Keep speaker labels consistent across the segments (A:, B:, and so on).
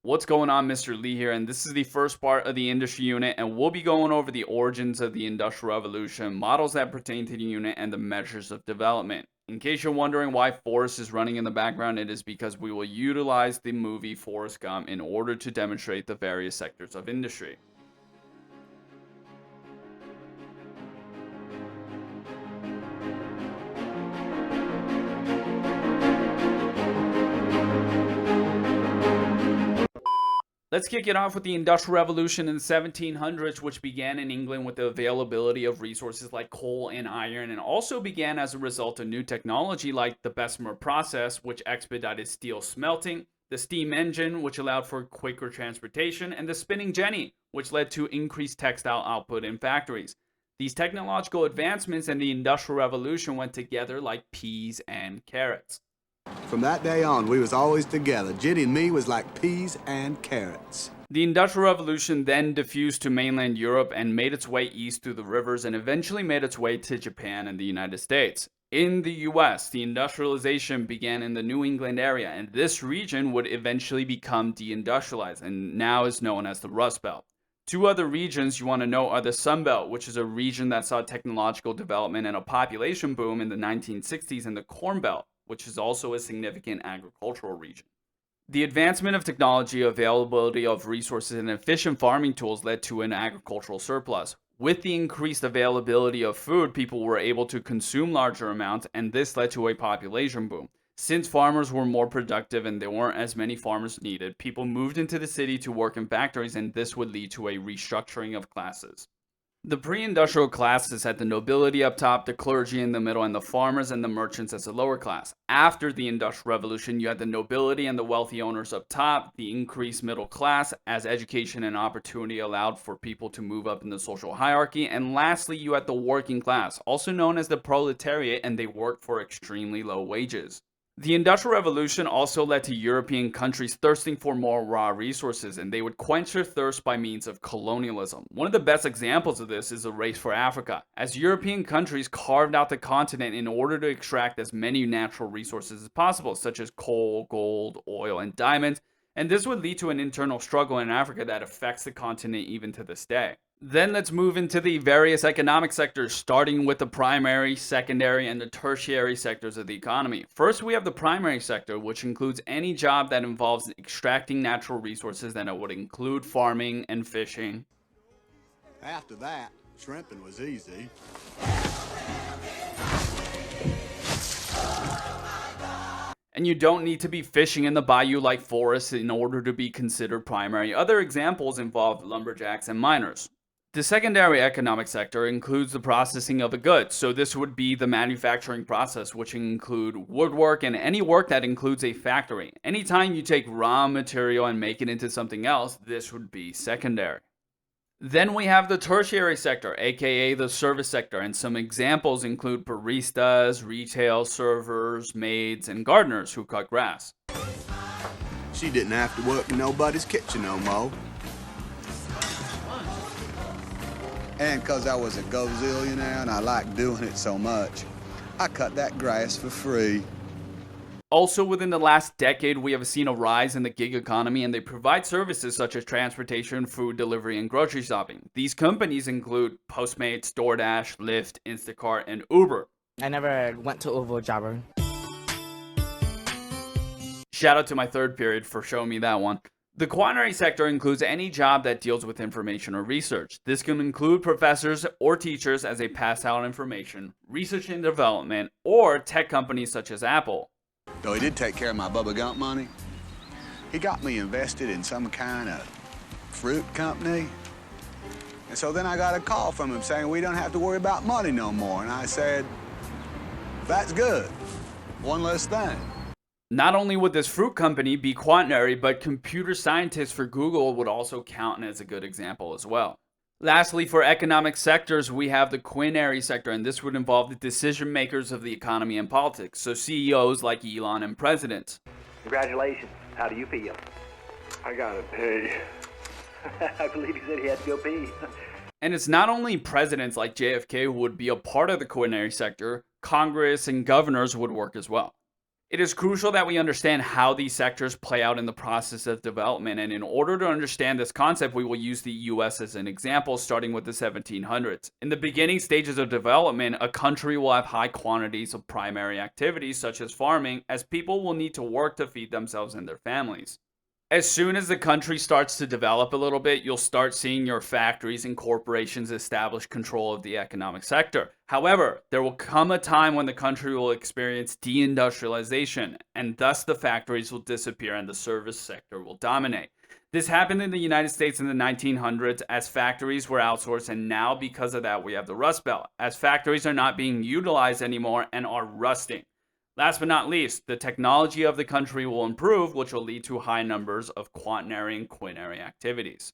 A: What's going on, Mr. Lee here, and this is the first part of the industry unit, and we'll be going over the origins of the Industrial Revolution, models that pertain to the unit, and the measures of development. In case you're wondering why Forrest is running in the background, it is because we will utilize the movie Forrest Gump in order to demonstrate the various sectors of industry. Let's kick it off with the Industrial Revolution in the 1700s, which began in England with the availability of resources like coal and iron, and also began as a result of new technology like the Bessemer process, which expedited steel smelting, the steam engine, which allowed for quicker transportation, and the spinning jenny, which led to increased textile output in factories. These technological advancements and the Industrial Revolution went together like peas and carrots.
B: From that day on, we was always together. Ginny and me was like peas and carrots.
A: The Industrial Revolution then diffused to mainland Europe and made its way east through the rivers and eventually made its way to Japan and the United States. In the US, the industrialization began in the New England area, and this region would eventually become deindustrialized and now is known as the Rust Belt. Two other regions you want to know are the Sun Belt, which is a region that saw technological development and a population boom in the 1960s, and the Corn Belt, which is also a significant agricultural region. The advancement of technology, availability of resources, and efficient farming tools led to an agricultural surplus. With the increased availability of food, people were able to consume larger amounts, and this led to a population boom. Since farmers were more productive and there weren't as many farmers needed, people moved into the city to work in factories, and this would lead to a restructuring of classes. The pre-industrial classes had the nobility up top, the clergy in the middle, and the farmers and the merchants as a lower class. After the Industrial Revolution, you had the nobility and the wealthy owners up top, the increased middle class, as education and opportunity allowed for people to move up in the social hierarchy, and lastly, you had the working class, also known as the proletariat, and they worked for extremely low wages. The Industrial Revolution also led to European countries thirsting for more raw resources, and they would quench their thirst by means of colonialism. One of the best examples of this is the race for Africa, as European countries carved out the continent in order to extract as many natural resources as possible, such as coal, gold, oil, and diamonds, and this would lead to an internal struggle in Africa that affects the continent even to this day. Then let's move into the various economic sectors, starting with the primary, secondary, and the tertiary sectors of the economy. First, we have the primary sector, which includes any job that involves extracting natural resources, and it would include farming and fishing.
B: After that, shrimping was easy.
A: And you don't need to be fishing in the bayou like Forrest in order to be considered primary. Other examples involve lumberjacks and miners. The secondary economic sector includes the processing of a good, so this would be the manufacturing process, which include woodwork and any work that includes a factory. Anytime you take raw material and make it into something else, this would be secondary. Then we have the tertiary sector, aka the service sector, and some examples include baristas, retail servers, maids, and gardeners who cut grass.
B: She didn't have to work in nobody's kitchen no more. And 'cause I was a gazillionaire and I liked doing it so much, I cut that grass for free.
A: Also, within the last decade, we have seen a rise in the gig economy, and they provide services such as transportation, food delivery, and grocery shopping. These companies include Postmates, DoorDash, Lyft, Instacart, and Uber.
C: I never went to Uber Jabber.
A: Shout out to my third period for showing me that one. The quaternary sector includes any job that deals with information or research. This can include professors or teachers as they pass out information, research and development, or tech companies such as Apple.
B: Though he did take care of my Bubba Gump money, he got me invested in some kind of fruit company. And so then I got a call from him saying we don't have to worry about money no more. And I said, that's good. One less thing.
A: Not only would this fruit company be quaternary, but computer scientists for Google would also count as a good example as well. Lastly, for economic sectors, we have the quinary sector, and this would involve the decision makers of the economy and politics, so CEOs like Elon and presidents.
D: Congratulations. How do you feel?
E: I gotta pee.
D: I believe he said he had to go pee.
A: And it's not only presidents like JFK who would be a part of the quinary sector, Congress and governors would work as well. It is crucial that we understand how these sectors play out in the process of development, and in order to understand this concept, we will use the US as an example, starting with the 1700s. In the beginning stages of development, a country will have high quantities of primary activities such as farming, as people will need to work to feed themselves and their families. As soon as the country starts to develop a little bit, you'll start seeing your factories and corporations establish control of the economic sector. However, there will come a time when the country will experience deindustrialization, and thus the factories will disappear and the service sector will dominate. This happened in the United States in the 1900s as factories were outsourced, and now because of that, we have the Rust Belt, as factories are not being utilized anymore and are rusting. Last but not least, the technology of the country will improve, which will lead to high numbers of quaternary and quinary activities.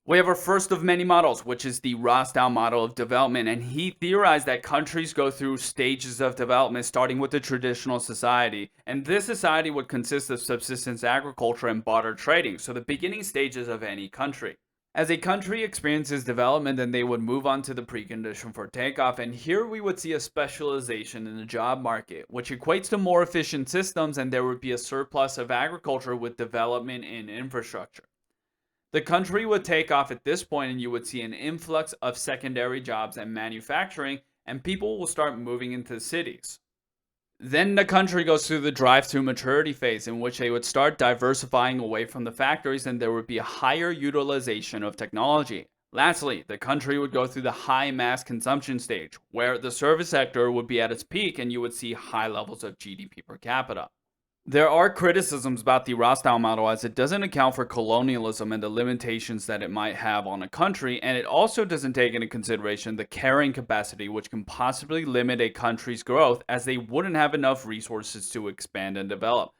A: We have our first of many models, which is the Rostow model of development, and he theorized that countries go through stages of development starting with the traditional society, and this society would consist of subsistence agriculture and barter trading, so the beginning stages of any country. As a country experiences development, then they would move on to the precondition for takeoff, and here we would see a specialization in the job market, which equates to more efficient systems, and there would be a surplus of agriculture with development in infrastructure. The country would take off at this point, and you would see an influx of secondary jobs and manufacturing, and people will start moving into cities. Then the country goes through the drive-through maturity phase, in which they would start diversifying away from the factories, and there would be a higher utilization of technology. Lastly, the country would go through the high mass consumption stage, where the service sector would be at its peak and you would see high levels of GDP per capita. There are criticisms about the Rostow model, as it doesn't account for colonialism and the limitations that it might have on a country, and it also doesn't take into consideration the carrying capacity, which can possibly limit a country's growth, as they wouldn't have enough resources to expand and develop.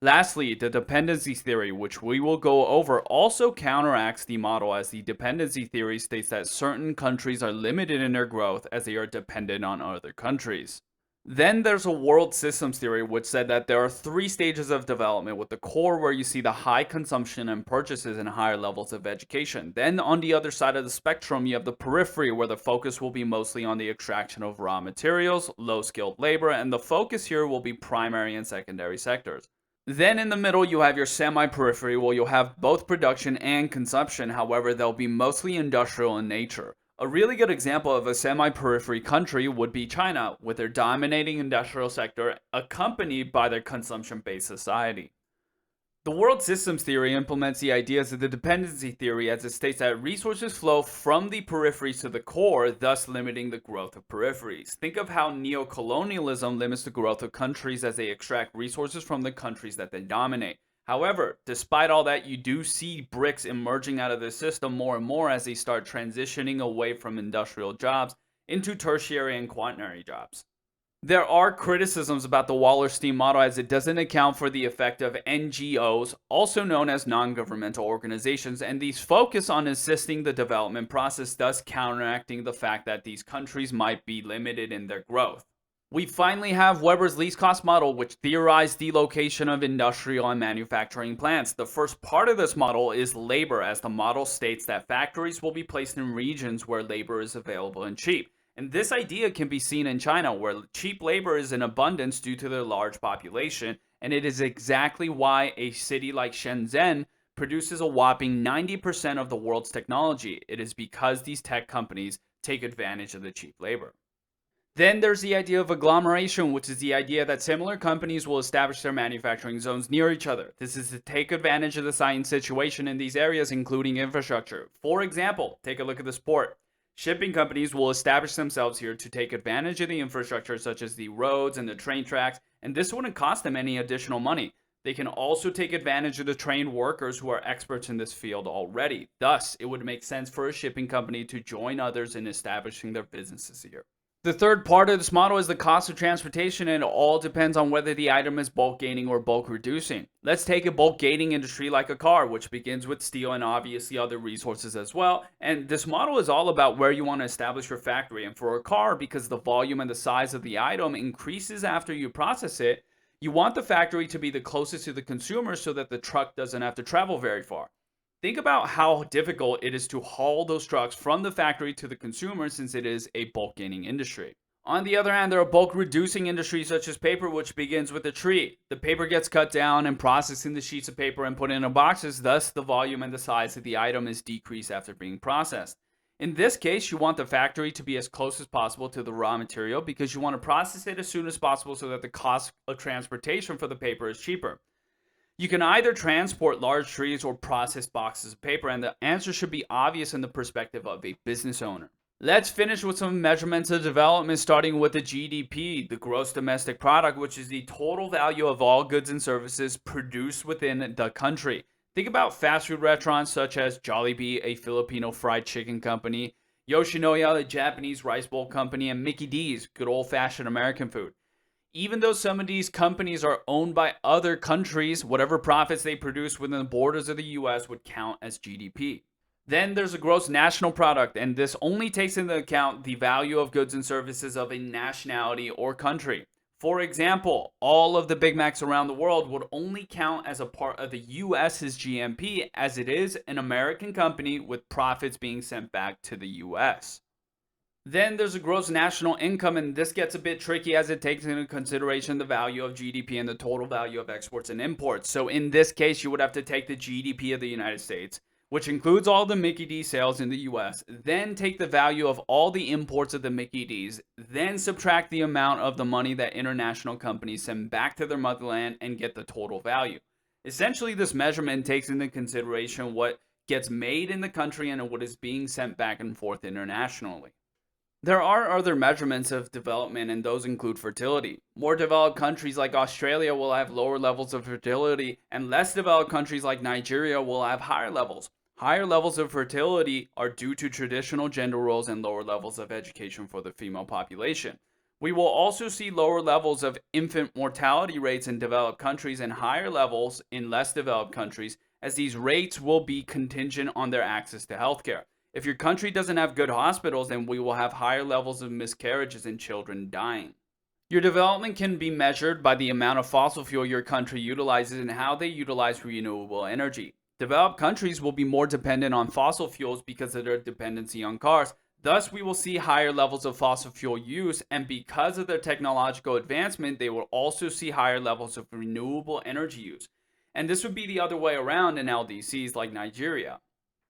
A: Lastly, the dependency theory, which we will go over, also counteracts the model, as the dependency theory states that certain countries are limited in their growth as they are dependent on other countries. Then there's a world systems theory, which said that there are 3 stages of development, with the core where you see the high consumption and purchases and higher levels of education. Then on the other side of the spectrum, you have the periphery, where the focus will be mostly on the extraction of raw materials, low-skilled labor, and the focus here will be primary and secondary sectors. Then in the middle, you have your semi-periphery, where you'll have both production and consumption. However, they'll be mostly industrial in nature. A really good example of a semi-periphery country would be China, with their dominating industrial sector accompanied by their consumption-based society. The world systems theory implements the ideas of the dependency theory, as it states that resources flow from the peripheries to the core, thus limiting the growth of peripheries. Think of how neocolonialism limits the growth of countries as they extract resources from the countries that they dominate. However, despite all that, you do see BRICS emerging out of the system more and more as they start transitioning away from industrial jobs into tertiary and quaternary jobs. There are criticisms about the Wallerstein model, as it doesn't account for the effect of NGOs, also known as non-governmental organizations, and these focus on assisting the development process, thus counteracting the fact that these countries might be limited in their growth. We finally have Weber's least cost model, which theorized the location of industrial and manufacturing plants. The first part of this model is labor, as the model states that factories will be placed in regions where labor is available and cheap. And this idea can be seen in China, where cheap labor is in abundance due to their large population, and it is exactly why a city like Shenzhen produces a whopping 90% of the world's technology. It is because these tech companies take advantage of the cheap labor. Then there's the idea of agglomeration, which is the idea that similar companies will establish their manufacturing zones near each other. This is to take advantage of the science situation in these areas, including infrastructure. For example, take a look at this port. Shipping companies will establish themselves here to take advantage of the infrastructure, such as the roads and the train tracks, and this wouldn't cost them any additional money. They can also take advantage of the trained workers who are experts in this field already. Thus, it would make sense for a shipping company to join others in establishing their businesses here. The third part of this model is the cost of transportation, and it all depends on whether the item is bulk gaining or bulk reducing. Let's take a bulk gaining industry like a car, which begins with steel and obviously other resources as well. And this model is all about where you want to establish your factory. And for a car, because the volume and the size of the item increases after you process it, you want the factory to be the closest to the consumer so that the truck doesn't have to travel very far. Think about how difficult it is to haul those trucks from the factory to the consumer, since it is a bulk gaining industry. On the other hand, there are bulk reducing industries such as paper, which begins with a tree. The paper gets cut down and processed into sheets of paper and put into boxes, thus the volume and the size of the item is decreased after being processed. In this case, you want the factory to be as close as possible to the raw material because you want to process it as soon as possible so that the cost of transportation for the paper is cheaper. You can either transport large trees or process boxes of paper, and the answer should be obvious in the perspective of a business owner. Let's finish with some measurements of development, starting with the GDP, the gross domestic product, which is the total value of all goods and services produced within the country. Think about fast food restaurants such as Jollibee, a Filipino fried chicken company, Yoshinoya, a Japanese rice bowl company, and Mickey D's, good old-fashioned American food. Even though some of these companies are owned by other countries, whatever profits they produce within the borders of the US would count as GDP. Then there's a gross national product, and this only takes into account the value of goods and services of a nationality or country. For example, all of the Big Macs around the world would only count as a part of the US's GNP, as it is an American company with profits being sent back to the US. Then there's a gross national income, and this gets a bit tricky as it takes into consideration the value of GDP and the total value of exports and imports. So in this case, you would have to take the GDP of the United States, which includes all the Mickey D sales in the US, then take the value of all the imports of the Mickey D's, then subtract the amount of the money that international companies send back to their motherland and get the total value. Essentially, this measurement takes into consideration what gets made in the country and what is being sent back and forth internationally. There are other measurements of development, and those include fertility. More developed countries like Australia will have lower levels of fertility, and less developed countries like Nigeria will have higher levels. Higher levels of fertility are due to traditional gender roles and lower levels of education for the female population. We will also see lower levels of infant mortality rates in developed countries and higher levels in less developed countries, as these rates will be contingent on their access to healthcare. If your country doesn't have good hospitals, then we will have higher levels of miscarriages and children dying. Your development can be measured by the amount of fossil fuel your country utilizes and how they utilize renewable energy. Developed countries will be more dependent on fossil fuels because of their dependency on cars. Thus, we will see higher levels of fossil fuel use, and because of their technological advancement, they will also see higher levels of renewable energy use. And this would be the other way around in LDCs like Nigeria.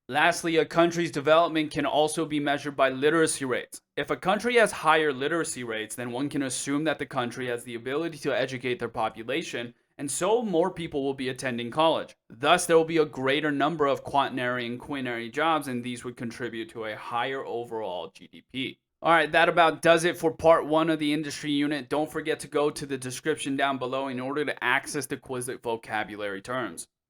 A: Lastly, a country's development can also be measured by literacy rates. If a country has higher literacy rates, then one can assume that the country has the ability to educate their population, and so more people will be attending college. Thus, there will be a greater number of quaternary and quinary jobs, and these would contribute to a higher overall GDP. Alright, that about does it for part 1 of the industry unit. Don't forget to go to the description down below in order to access the Quizlet vocabulary terms.